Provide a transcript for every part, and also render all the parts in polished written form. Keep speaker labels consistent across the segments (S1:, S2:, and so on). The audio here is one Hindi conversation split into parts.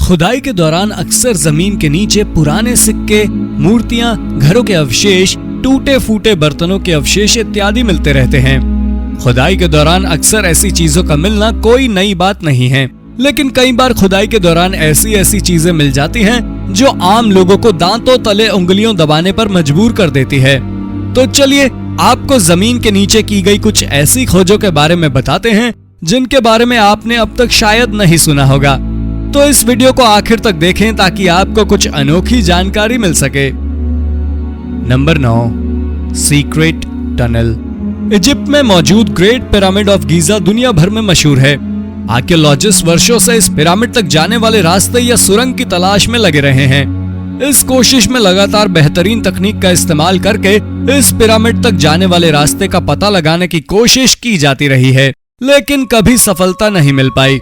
S1: खुदाई के दौरान अक्सर जमीन के नीचे पुराने सिक्के, मूर्तियां, घरों के अवशेष, टूटे फूटे बर्तनों के अवशेष इत्यादि मिलते रहते हैं। खुदाई के दौरान अक्सर ऐसी चीजों का मिलना कोई नई बात नहीं है, लेकिन कई बार खुदाई के दौरान ऐसी चीजें मिल जाती हैं जो आम लोगों को दांतों तले उंगलियों दबाने पर मजबूर कर देती है। तो चलिए आपको जमीन के नीचे की गई कुछ ऐसी खोजों के बारे में बताते हैं जिनके बारे में आपने अब तक शायद नहीं सुना होगा। तो इस वीडियो को आखिर तक देखें ताकि आपको कुछ अनोखी जानकारी मिल सके। Number 9, secret tunnel. इजिप्ट में मौजूद ग्रेट पिरामिड ऑफ गीजा दुनिया भर में मशहूर है। आर्कियोलॉजिस्ट वर्षों से इस पिरामिड तक जाने वाले रास्ते या सुरंग की तलाश में लगे रहे हैं। इस कोशिश में लगातार बेहतरीन तकनीक का इस्तेमाल करके इस पिरामिड तक जाने वाले रास्ते का पता लगाने की कोशिश की जाती रही है, लेकिन कभी सफलता नहीं मिल पाई।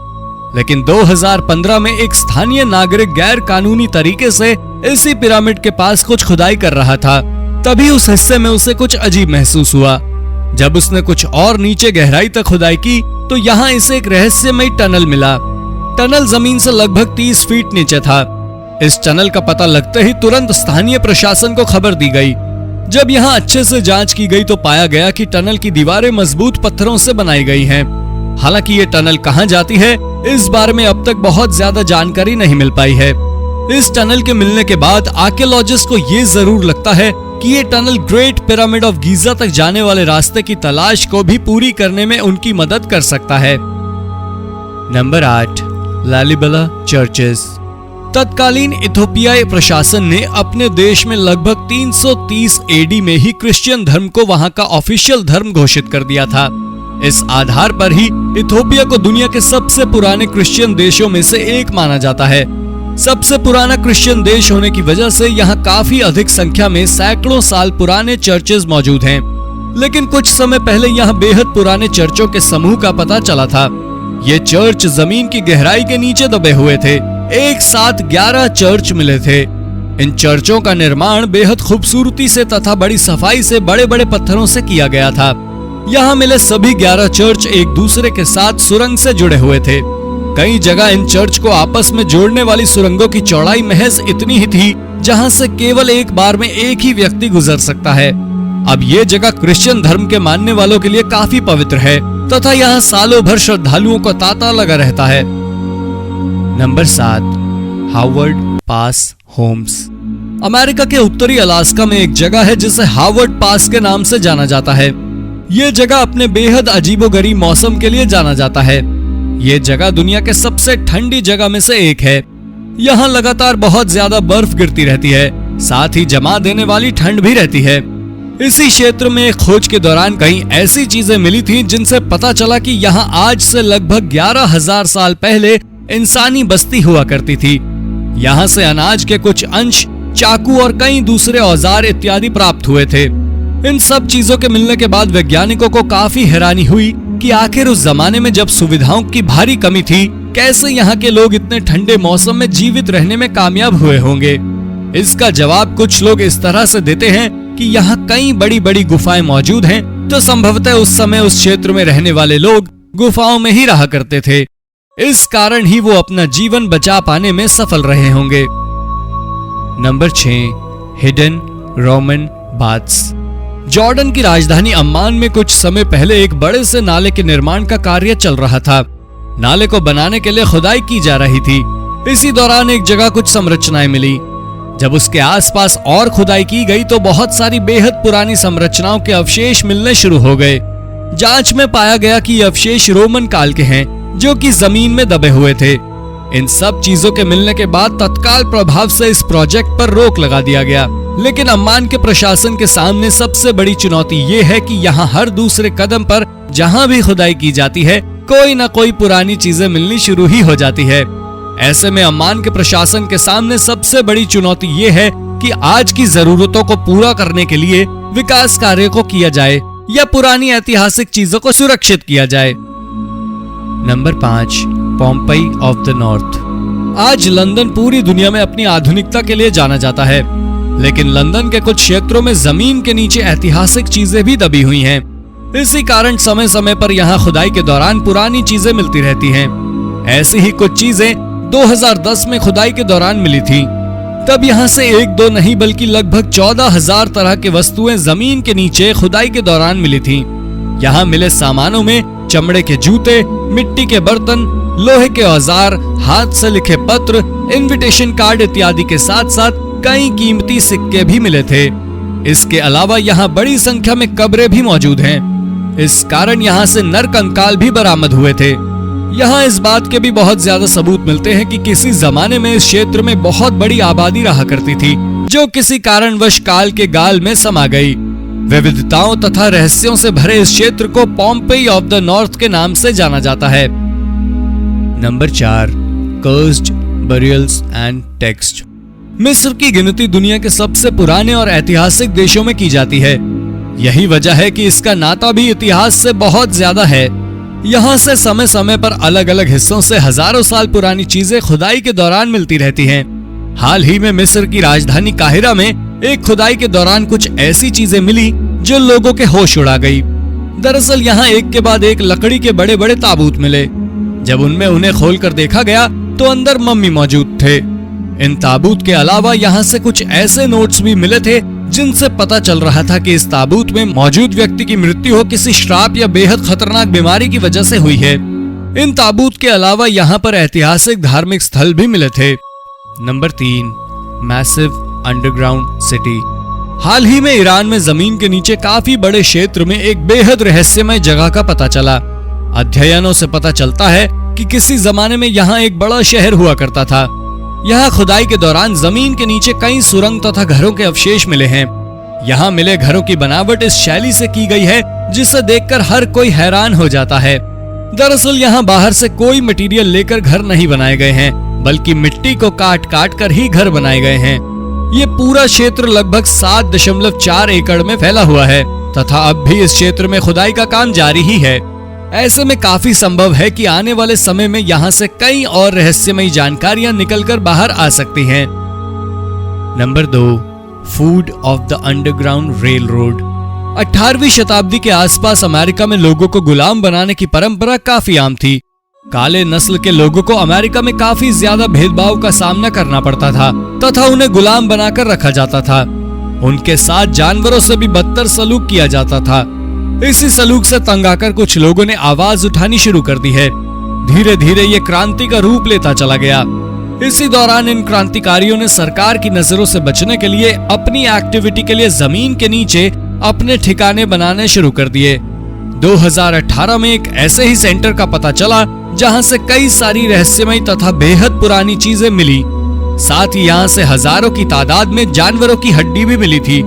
S1: लेकिन 2015 में एक स्थानीय नागरिक गैर कानूनी तरीके से इसी पिरामिड के पास कुछ खुदाई कर रहा था। तभी उस हिस्से में उसे कुछ अजीब महसूस हुआ। जब उसने कुछ और नीचे गहराई तक खुदाई की तो यहाँ इसे एक रहस्यमयी टनल मिला। टनल जमीन से लगभग 30 फीट नीचे था। इस टनल का पता लगते ही तुरंत स्थानीय प्रशासन को खबर दी गई। जब यहाँ अच्छे से जांच की गई तो पाया गया कि टनल की दीवारें मजबूत पत्थरों से बनाई गई हैं। हालांकि ये टनल कहाँ जाती है इस बारे में अब तक बहुत ज्यादा जानकारी नहीं मिल पाई है। इस टनल के मिलने के बाद आर्कियोलॉजिस्ट को ये जरूर लगता है कि ये tunnel great pyramid of Giza तक जाने वाले रास्ते की तलाश को भी पूरी करने में उनकी मदद कर सकता है। Number 8, Lalibela churches. तत्कालीन इथोपियाई प्रशासन ने अपने देश में लगभग 330 एडी में ही क्रिश्चियन धर्म को वहां का ऑफिशियल धर्म घोषित कर दिया था। इस आधार पर ही इथोपिया को दुनिया के सबसे पुराने क्रिश्चियन देशों में से एक माना जाता है। सबसे पुराना क्रिश्चियन देश होने की वजह से यहाँ काफी अधिक संख्या में सैकड़ों साल पुराने चर्चेज मौजूद हैं। लेकिन कुछ समय पहले यहाँ बेहद पुराने चर्चों के समूह का पता चला था। ये चर्च जमीन की गहराई के नीचे दबे हुए थे। एक साथ 11 चर्च मिले थे। इन चर्चों का निर्माण बेहद खूबसूरती से तथा बड़ी सफाई से बड़े बड़े पत्थरों से किया गया था। यहाँ मिले सभी 11 चर्च एक दूसरे के साथ सुरंग से जुड़े हुए थे। कई जगह इन चर्च को आपस में जोड़ने वाली सुरंगों की चौड़ाई महज इतनी ही थी जहां से केवल एक बार में एक ही व्यक्ति गुजर सकता है। अब ये जगह क्रिश्चियन धर्म के मानने वालों के लिए काफी पवित्र है तथा यहाँ सालों भर श्रद्धालुओं का तांता लगा रहता है। नंबर 7, हार्वर्ड पास होम्स। अमेरिका के उत्तरी अलास्का में एक जगह है जिसे हार्वर्ड पास के नाम से जाना जाता है। ये जगह अपने बेहद अजीबोगरीब मौसम के लिए जाना जाता है। ये जगह दुनिया के सबसे ठंडी जगह में से एक है। यहाँ लगातार बहुत ज्यादा बर्फ गिरती रहती है, साथ ही जमा देने वाली ठंड भी रहती है। इसी क्षेत्र में खोज के दौरान कई ऐसी चीजें मिली थी जिनसे पता चला कि यहाँ आज से लगभग 11,000 साल पहले इंसानी बस्ती हुआ करती थी। यहाँ से अनाज के कुछ अंश, चाकू और कई दूसरे औजार इत्यादि प्राप्त हुए थे। इन सब चीजों के मिलने के बाद वैज्ञानिकों को काफी हैरानी हुई कि आखिर उस जमाने में जब सुविधाओं की भारी कमी थी, कैसे यहाँ के लोग इतने ठंडे मौसम में जीवित रहने में कामयाब हुए होंगे। इसका जवाब कुछ लोग इस तरह से देते हैं कि यहाँ कई बड़ी बड़ी गुफाएं मौजूद हैं, तो संभवतः उस समय उस क्षेत्र में रहने वाले लोग गुफाओं में ही रहा करते थे। इस कारण ही वो अपना जीवन बचा पाने में सफल रहे होंगे। Number 6, hidden Roman baths. Jordan की राजधानी अम्मान में कुछ समय पहले एक बड़े से नाले के निर्माण का कार्य चल रहा था। नाले को बनाने के लिए खुदाई की जा रही थी। इसी दौरान एक जगह कुछ संरचनाएं मिली। जब उसके आसपास और खुदाई की गई तो बहुत सारी बेहद पुरानी संरचनाओं के अवशेष मिलने शुरू हो गए। जांच में पाया गया कि ये अवशेष रोमन काल के हैं, जो कि जमीन में दबे हुए थे। इन सब चीजों के मिलने के बाद तत्काल प्रभाव से इस प्रोजेक्ट पर रोक लगा दिया गया। लेकिन अम्मान के प्रशासन के सामने सबसे बड़ी चुनौती ये है कि यहाँ हर दूसरे कदम पर जहाँ भी खुदाई की जाती है, कोई न कोई पुरानी चीजें मिलनी शुरू ही हो जाती है। ऐसे में अम्मान के प्रशासन के सामने सबसे बड़ी चुनौती ये है कि आज की जरूरतों को पूरा करने के लिए विकास कार्य को किया जाए या पुरानी ऐतिहासिक चीजों को सुरक्षित किया जाए। Number 5, Pompey of the north. आज लंदन पूरी दुनिया में अपनी आधुनिकता के लिए जाना जाता है, लेकिन लंदन के कुछ क्षेत्रों में जमीन के नीचे ऐतिहासिक चीजें भी दबी हुई हैं। इसी कारण समय समय पर यहाँ खुदाई के दौरान पुरानी चीजें मिलती रहती हैं। ऐसी ही कुछ चीजें 2010 में खुदाई के दौरान मिली थी। तब यहाँ से एक दो नहीं बल्कि लगभग 14,000 तरह की वस्तुएं जमीन के नीचे खुदाई के दौरान मिली थी। यहाँ मिले सामानों में चमड़े के जूते, मिट्टी के बर्तन, लोहे के औजार, हाथ से लिखे पत्र, इनविटेशन कार्ड इत्यादि के साथ साथ कई कीमती सिक्के भी मिले थे। इसके अलावा यहाँ बड़ी संख्या में कब्रें भी मौजूद हैं। इस कारण यहाँ से नर कंकाल भी बरामद हुए थे। यहाँ इस बात के भी बहुत ज्यादा सबूत मिलते हैं कि किसी जमाने में इस क्षेत्र में बहुत बड़ी आबादी रहा करती थी, जो किसी कारणवश काल के गाल में समा गई। विविधताओं तथा रहस्यों से भरे इस क्षेत्र को पोम्पेई ऑफ द नॉर्थ के नाम से जाना जाता है। Number 4, cursed burials and text. मिस्र की गिनती दुनिया के सबसे पुराने और ऐतिहासिक देशों में की जाती है। यही वजह है कि इसका नाता भी इतिहास से बहुत ज्यादा है। यहाँ से समय समय पर अलग अलग हिस्सों से हजारों साल पुरानी चीजें खुदाई के दौरान मिलती रहती हैं। हाल ही में मिस्र की राजधानी काहिरा में एक खुदाई के दौरान कुछ ऐसी चीजें मिली जो लोगों के होश उड़ा गई। दरअसल यहाँ एक के बाद एक लकड़ी के बड़े बड़े ताबूत मिले। जब उनमें उन्हें खोलकर देखा गया तो अंदर मम्मी मौजूद थे। इन ताबूत के अलावा यहाँ से कुछ ऐसे नोट्स भी मिले थे जिनसे पता चल रहा था कि इस ताबूत में मौजूद व्यक्ति की मृत्यु हो किसी श्राप या बेहद खतरनाक बीमारी की वजह से हुई है। इन ताबूत के अलावा यहाँ पर ऐतिहासिक धार्मिक स्थल भी मिले थे। Number 3, massive underground city. हाल ही में ईरान में जमीन के नीचे काफी बड़े क्षेत्र में एक बेहद रहस्यमय जगह का पता चला। अध्ययनों से पता चलता है कि किसी जमाने में यहाँ एक बड़ा शहर हुआ करता था। यहाँ खुदाई के दौरान जमीन के नीचे कई सुरंग तथा घरों के अवशेष मिले हैं। यहाँ मिले घरों की बनावट इस शैली से की गई है जिसे देखकर हर कोई हैरान हो जाता है। दरअसल यहाँ बाहर से कोई मटेरियल लेकर घर नहीं बनाए गए हैं, बल्कि मिट्टी को काट काट कर ही घर बनाए गए हैं। ये पूरा क्षेत्र लगभग 7.4 एकड़ में फैला हुआ है तथा अब भी इस क्षेत्र में खुदाई का काम जारी ही है। ऐसे में काफी संभव है कि आने वाले समय में यहाँ से कई और रहस्यमयी जानकारियां निकलकर बाहर आ सकती हैं। Number 2, food of the underground rail road. 18वीं शताब्दी के आसपास अमेरिका में लोगों को गुलाम बनाने की परंपरा काफी आम थी। काले नस्ल के लोगों को अमेरिका में काफी ज्यादा भेदभाव का सामना करना पड़ता था तथा उन्हें गुलाम बनाकर रखा जाता था। उनके साथ जानवरों से भी बदतर सलूक किया जाता था। इसी सलूक से तंग आकर कुछ लोगों ने आवाज उठानी शुरू कर दी है। धीरे धीरे ये क्रांति का रूप लेता चला गया। इसी दौरान इन क्रांतिकारियों ने सरकार की नजरों से बचने के लिए अपनी एक्टिविटी के लिए जमीन के नीचे अपने ठिकाने बनाने शुरू कर दिए। 2018 में एक ऐसे ही सेंटर का पता चला जहां से कई सारी रहस्यमयी तथा बेहद पुरानी चीजें मिली। साथ ही यहाँ से हजारों की तादाद में जानवरों की हड्डी भी मिली थी।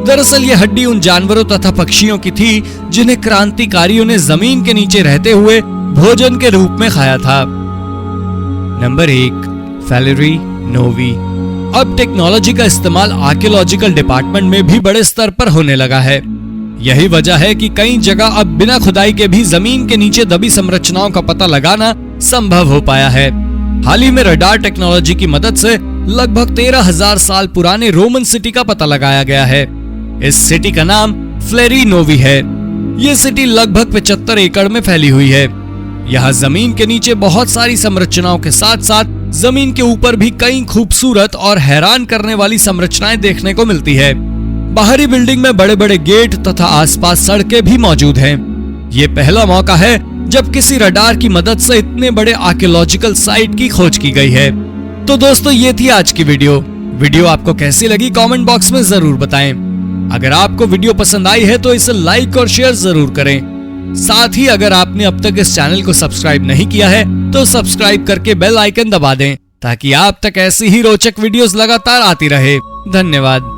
S1: दरअसल ये हड्डी उन जानवरों तथा पक्षियों की थी जिन्हें क्रांतिकारियों ने जमीन के नीचे रहते हुए भोजन के रूप में खाया था। नंबर 1, फैलेरी नोवी। अब टेक्नोलॉजी का इस्तेमाल आर्कियोलॉजिकल डिपार्टमेंट में भी बड़े स्तर पर होने लगा है। यही वजह है कि कई जगह अब बिना खुदाई के भी जमीन के नीचे दबी संरचनाओं का पता लगाना संभव हो पाया है। हाल ही में रडार टेक्नोलॉजी की मदद से लगभग 13,000 साल पुराने रोमन सिटी का पता लगाया गया है। इस सिटी का नाम फ्लेरी नोवी है। ये सिटी लगभग 75 एकड़ में फैली हुई है। यहाँ जमीन के नीचे बहुत सारी संरचनाओं के साथ साथ जमीन के ऊपर भी कई खूबसूरत और हैरान करने वाली संरचनाएं देखने को मिलती है। बाहरी बिल्डिंग में बड़े बड़े गेट तथा आसपास सड़कें भी मौजूद हैं। ये पहला मौका है जब किसी रडार की मदद से इतने बड़े आर्कियोलॉजिकल साइट की खोज की गई है। तो दोस्तों ये थी आज की वीडियो आपको कैसी लगी कमेंट बॉक्स में जरूर बताएं। अगर आपको वीडियो पसंद आई है तो इसे लाइक और शेयर जरूर करें। साथ ही अगर आपने अब तक इस चैनल को सब्सक्राइब नहीं किया है तो सब्सक्राइब करके बेल आइकन दबा दें ताकि आप तक ऐसी ही रोचक वीडियोस लगातार आती रहे। धन्यवाद।